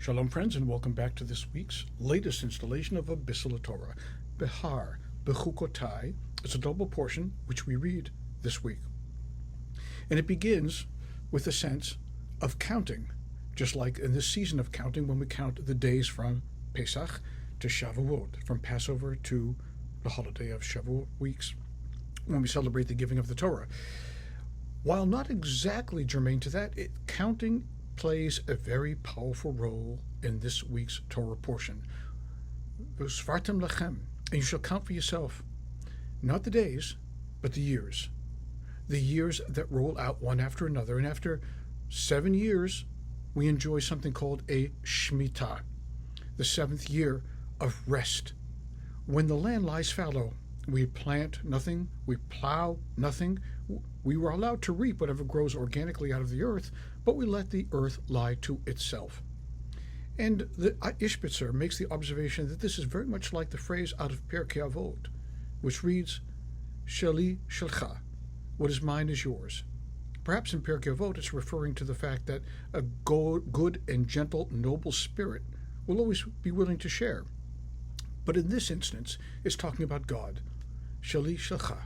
Shalom, friends, and welcome back to this week's latest installation of a Bisseleh Torah. Behar, Bechukotai, is a double portion which we read this week. And it begins with a sense of counting, just like in this season of counting when we count the days from Pesach to Shavuot, from Passover to the holiday of Shavuot weeks, when we celebrate the giving of the Torah. While not exactly germane to that, counting plays a very powerful role in this week's Torah portion. V'svartem lechem, and you shall count for yourself, not the days, but the years that roll out one after another. And after 7 years, we enjoy something called a Shmittah, the 7th year of rest. When the land lies fallow, we plant nothing, we plow nothing. We were allowed to reap whatever grows organically out of the earth, but we let the earth lie to itself. And the Ishbitzer makes the observation that this is very much like the phrase out of Pirkei Avot, which reads, Sheli Shelcha, what is mine is yours. Perhaps in Pirkei Avot it's referring to the fact that a good and gentle, noble spirit will always be willing to share. But in this instance, it's talking about God. Sheli Shelcha,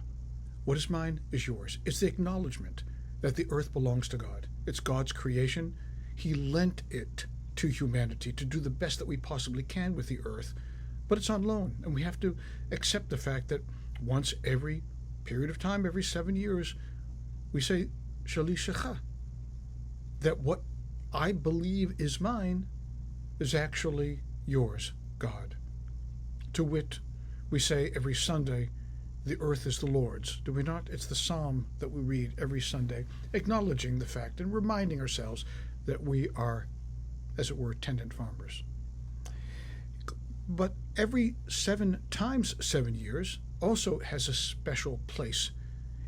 what is mine is yours. It's the acknowledgement that the earth belongs to God. It's God's creation. He lent it to humanity to do the best that we possibly can with the earth, but it's on loan, and we have to accept the fact that once every period of time, every 7 years, we say, Sheli Shecha, that what I believe is mine is actually yours, God. To wit, we say every Sunday, the earth is the Lord's, do we not? It's the psalm that we read every Sunday, acknowledging the fact and reminding ourselves that we are, as it were, tenant farmers. But every 7 times 7 years also has a special place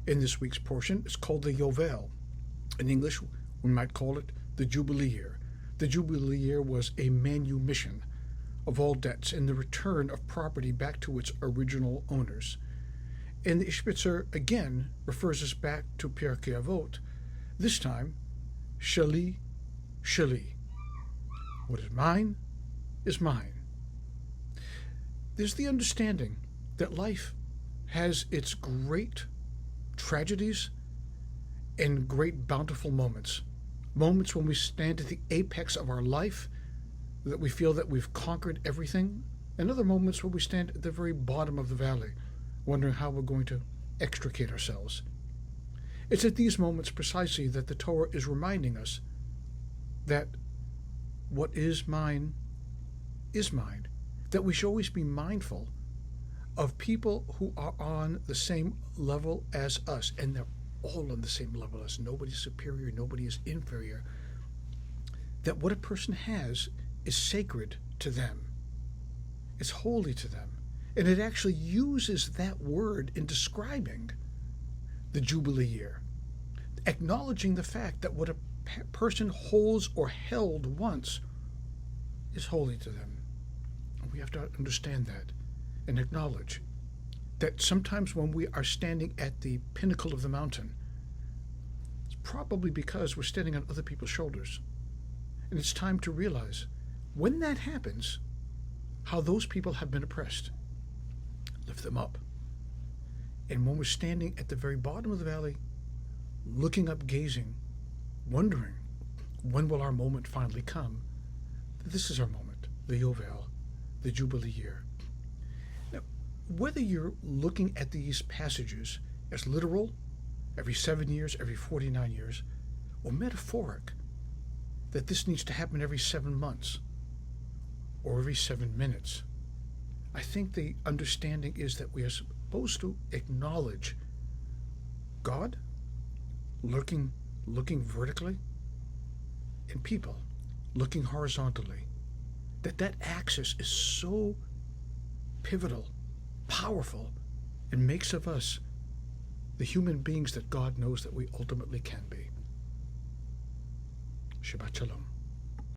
in this week's portion. It's called the Yovel. In English, we might call it the Jubilee year. The Jubilee year was a manumission of all debts and the return of property back to its original owners. And the Ishbitzer again refers us back to Pirkei Avot, this time, Sheli, Sheli. What is mine is mine. There's the understanding that life has its great tragedies and great bountiful moments. Moments when we stand at the apex of our life, that we feel that we've conquered everything, and other moments where we stand at the very bottom of the valley, wondering how we're going to extricate ourselves. It's at these moments precisely that the Torah is reminding us that what is mine, that we should always be mindful of people who are on the same level as us, and they're all on the same level as us. Nobody's superior, nobody is inferior. That what a person has is sacred to them. It's holy to them. And it actually uses that word in describing the Jubilee year, acknowledging the fact that what a person holds or held once is holy to them. And we have to understand that and acknowledge that sometimes when we are standing at the pinnacle of the mountain, it's probably because we're standing on other people's shoulders. And it's time to realize, when that happens, how those people have been oppressed. Lift them up. And when we're standing at the very bottom of the valley, looking up, gazing, wondering, when will our moment finally come? This is our moment, the Yovel, the Jubilee year. Now, whether you're looking at these passages as literal, every 7 years, every 49 years, or metaphoric, that this needs to happen every 7 months, or every 7 minutes, I think the understanding is that we are supposed to acknowledge God looking vertically, and people looking horizontally. That axis is so pivotal, powerful, and makes of us the human beings that God knows that we ultimately can be. Shabbat Shalom.